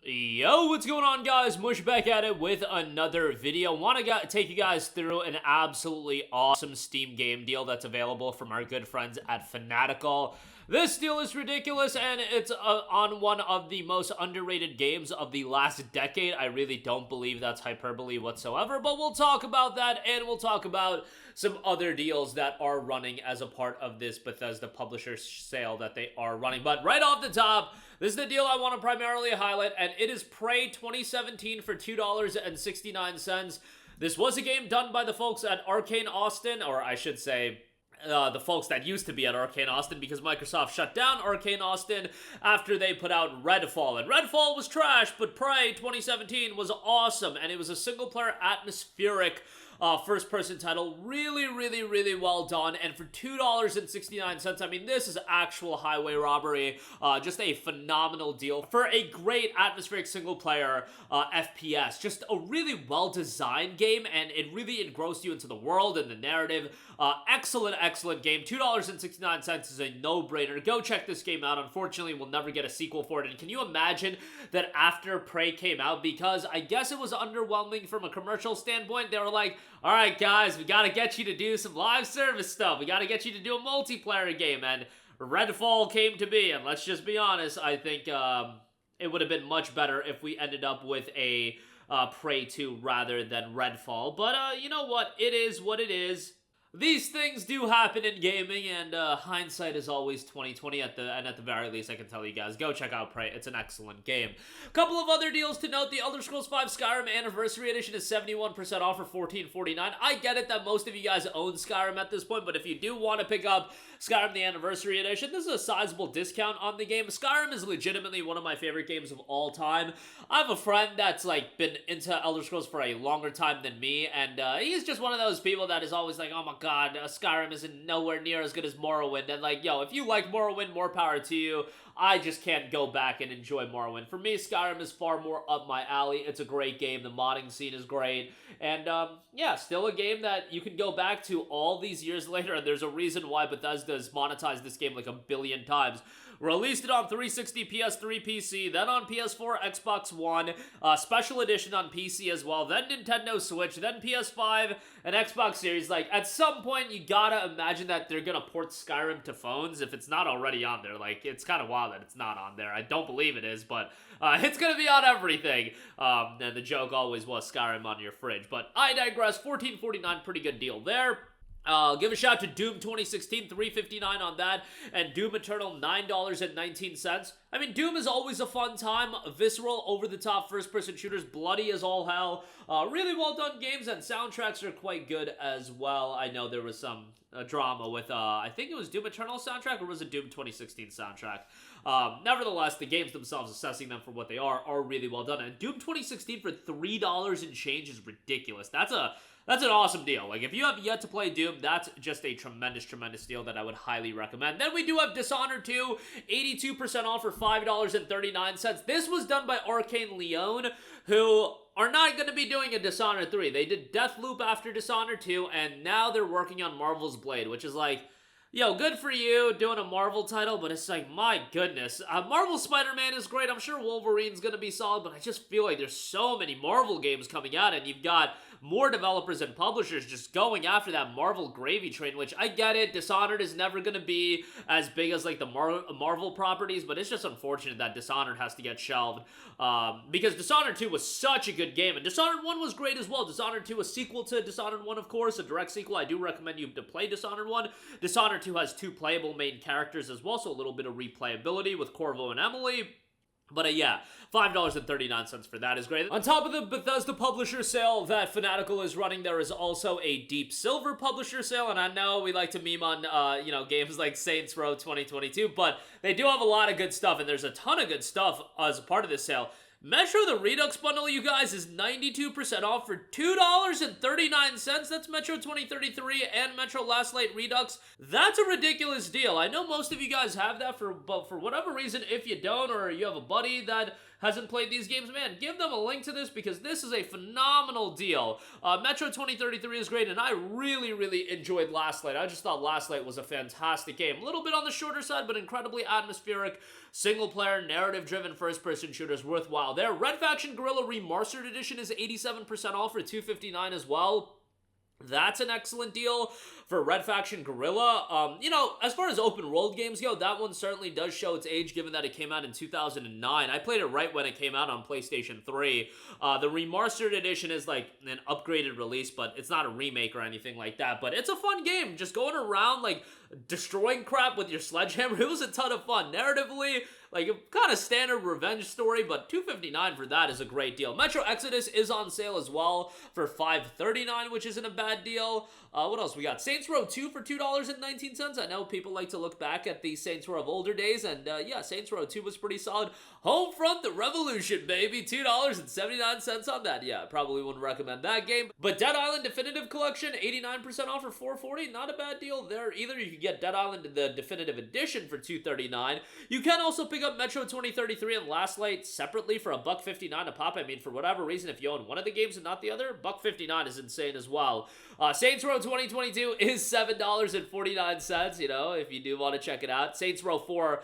Yo, what's going on, guys? Mush back at it with another video. Want to take you guys through an absolutely awesome Steam game deal that's available from our good friends at Fanatical. This deal is ridiculous, and it's on one of the most underrated games of the last decade. I really don't believe that's hyperbole whatsoever, but we'll talk about that, and we'll talk about some other deals that are running as a part of this Bethesda publisher sale that they are running. But right off the top, this is the deal I want to primarily highlight, and it is Prey 2017 for $2.69. This was a game done by the folks at Arcane Austin, or I should say, the folks that used to be at Arcane Austin, because Microsoft shut down Arcane Austin after they put out Redfall. And Redfall was trash, but Prey 2017 was awesome, and it was a single-player atmospheric first-person title. Really well done. And for $2.69, I mean, this is actual highway robbery. Just a phenomenal deal for a great atmospheric single-player FPS. Just a really well-designed game, and it really engrossed you into the world and the narrative. Excellent game. $2.69 is a no-brainer. Go check this game out. Unfortunately, we'll never get a sequel for it. And can you imagine that after Prey came out, because I guess it was underwhelming from a commercial standpoint, they were like, all right, guys, we got to get you to do some live service stuff. We got to get you to do a multiplayer game. And Redfall came to be. And let's just be honest, I think it would have been much better if we ended up with a Prey 2 rather than Redfall. But you know what? It is what it is. These things do happen in gaming, and hindsight is always 2020. At the very least, I can tell you guys, go check out Prey. It's an excellent game. Couple of other deals to note: the Elder Scrolls V Skyrim Anniversary Edition is 71% off for $14.49. I get it that most of you guys own Skyrim at this point, but if you do want to pick up Skyrim the Anniversary Edition, this is a sizable discount on the game. Skyrim is legitimately one of my favorite games of all time. I have a friend that's like been into Elder Scrolls for a longer time than me, and he's just one of those people that is always like, oh my god, Skyrim isn't nowhere near as good as Morrowind. And like, yo, if you like Morrowind, more power to you. I just can't go back and enjoy Morrowind. For me, Skyrim is far more up my alley. It's a great game. The modding scene is great. And yeah, still a game that you can go back to all these years later. And there's a reason why Bethesda has monetized this game like a billion times. Released it on 360, PS3, PC, then on PS4, Xbox One, special edition on PC as well, then Nintendo Switch, then PS5, and Xbox Series. Like, at some point, you gotta imagine that they're gonna port Skyrim to phones if it's not already on there. Like, it's kind of wild that it's not on there. I don't believe it is, but it's gonna be on everything. And the joke always was Skyrim on your fridge. But I digress. $14.49, pretty good deal there. Give a shout to Doom 2016, $3.59 on that, and Doom Eternal, $9.19. I mean, Doom is always a fun time. Visceral, over-the-top first-person shooters, bloody as all hell. Really well-done games, and soundtracks are quite good as well. I know there was some drama with, I think it was Doom Eternal soundtrack, or was it Doom 2016 soundtrack? Nevertheless, the games themselves, assessing them for what they are really well done. And Doom 2016 for $3 and change is ridiculous. That's an awesome deal. Like, if you have yet to play Doom, that's just a tremendous deal that I would highly recommend. Then we do have Dishonored 2, 82% off for $5.39. This was done by Arcane Leon, who are not going to be doing a Dishonored 3. They did Deathloop after Dishonored 2, and now they're working on Marvel's Blade, which is like, yo, good for you doing a Marvel title, but it's like, my goodness. Marvel Spider-Man is great. I'm sure Wolverine's going to be solid, but I just feel like there's so many Marvel games coming out, and you've got more developers and publishers just going after that Marvel gravy train, which I get it. Dishonored is never going to be as big as like the Marvel properties, but it's just unfortunate that Dishonored has to get shelved because Dishonored 2 was such a good game, and Dishonored 1 was great as well. Dishonored 2, a sequel to Dishonored 1, of course, a direct sequel. I do recommend you to play Dishonored 1. Dishonored 2 has 2 playable main characters as well, so a little bit of replayability with Corvo and Emily. But yeah, $5.39 for that is great. On top of the Bethesda publisher sale that Fanatical is running, there is also a Deep Silver publisher sale, and I know we like to meme on, games like Saints Row 2022, but they do have a lot of good stuff, and there's a ton of good stuff as a part of this sale. Metro the Redux bundle, you guys, is 92% off for $2.39. That's Metro 2033 and Metro Last Light Redux. That's a ridiculous deal. I know most of you guys have that, but for whatever reason, if you don't, or you have a buddy that hasn't played these games, man, give them a link to this because this is a phenomenal deal. Metro 2033 is great, and I really enjoyed Last Light. I just thought Last Light was a fantastic game. A little bit on the shorter side, but incredibly atmospheric, single-player, narrative-driven first-person shooters worthwhile there. Red Faction Guerrilla Remastered Edition is 87% off for $259 as well. That's an excellent deal for Red Faction Guerrilla. You know, as far as open world games go, that one certainly does show its age given that it came out in 2009. I played it right when it came out on PlayStation 3. The remastered edition is like an upgraded release, but it's not a remake or anything like that. But it's a fun game. Just going around like destroying crap with your sledgehammer. It was a ton of fun. Narratively, like a kind of standard revenge story, but $259 for that is a great deal. Metro Exodus is on sale as well for $539, which isn't a bad deal. What else we got? Saints Row 2 for $2.19. I know people like to look back at the Saints Row of older days, and yeah, Saints Row 2 was pretty solid. Homefront the Revolution, baby, $2.79 on that. Yeah, I probably wouldn't recommend that game. But Dead Island Definitive Collection, 89% off for $440. Not a bad deal there either. You can get Dead Island the Definitive Edition for $239. You can also pick up Metro 2033 and Last Light separately for $1.59 a pop. I mean, for whatever reason, if you own one of the games and not the other, $1.59 is insane as well. Saints Row 2022 is $7.49, you know, if you do want to check it out. Saints Row 4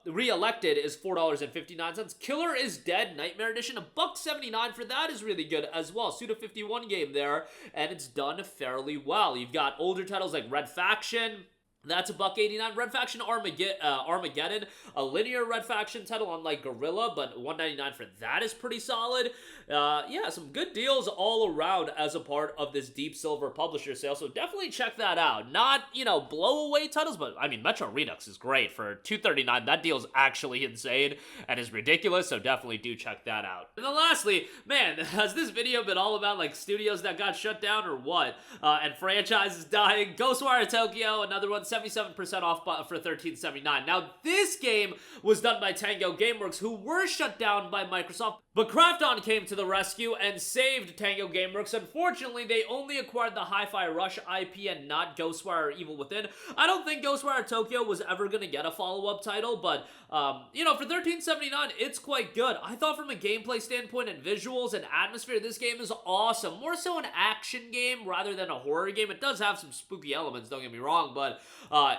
Re-Elected is $4.59. Killer is Dead Nightmare Edition, $1.79 for that is really good as well. Suda51 game there, and it's done fairly well. You've got older titles like Red Faction. That's $1.89. Red Faction Armageddon, a linear Red Faction title unlike Guerrilla, but $1.99 for that is pretty solid. Yeah, some good deals all around as a part of this Deep Silver publisher sale, so definitely check that out. Not, you know, blow-away titles, but, I mean, Metro Redux is great. For $2.39, that deal is actually insane and is ridiculous, so definitely do check that out. And then lastly, man, has this video been all about, like, studios that got shut down or what? And franchises dying? Ghostwire Tokyo, another one, 77% off for $13.79. Now, this game was done by Tango Gameworks, who were shut down by Microsoft, but Krafton came to the rescue and saved Tango Gameworks. Unfortunately, they only acquired the Hi-Fi Rush IP and not Ghostwire or Evil Within. I don't think Ghostwire Tokyo was ever going to get a follow-up title, but, you know, for $13.79, it's quite good. I thought from a gameplay standpoint and visuals and atmosphere, this game is awesome. More so an action game rather than a horror game. It does have some spooky elements, don't get me wrong, but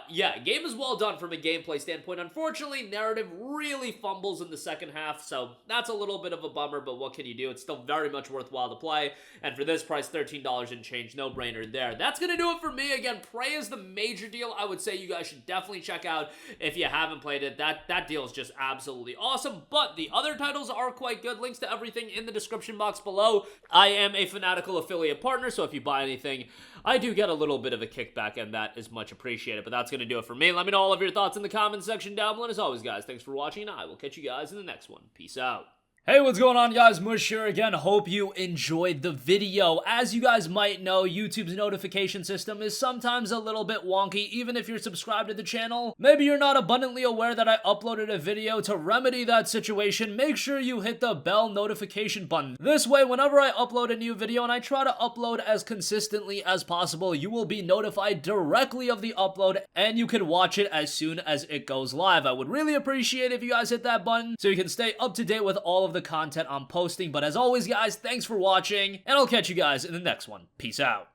yeah, game is well done from a gameplay standpoint. Unfortunately, narrative really fumbles in the second half, so that's a little bit of a bummer, but what can you do? It's still very much worthwhile to play, and for this price, $13 and change, no brainer there. That's gonna do it for me. Again, Prey is the major deal I would say you guys should definitely check out if you haven't played it. That deal is just absolutely awesome, but the other titles are quite good. Links to everything in the description box below. I am a Fanatical affiliate partner, so if you buy anything, I do get a little bit of a kickback, and that is much appreciated, but that's going to do it for me. Let me know all of your thoughts in the comments section down below, and as always, guys, thanks for watching, and I will catch you guys in the next one. Peace out. Hey, what's going on, guys? Mush here again. Hope you enjoyed the video. As you guys might know, YouTube's notification system is sometimes a little bit wonky, even if you're subscribed to the channel. Maybe you're not abundantly aware that I uploaded a video. To remedy that situation, make sure you hit the bell notification button. This way, whenever I upload a new video, and I try to upload as consistently as possible, you will be notified directly of the upload, and you can watch it as soon as it goes live. I would really appreciate if you guys hit that button so you can stay up to date with all of the content I'm posting. But as always, guys, thanks for watching, and I'll catch you guys in the next one. Peace out.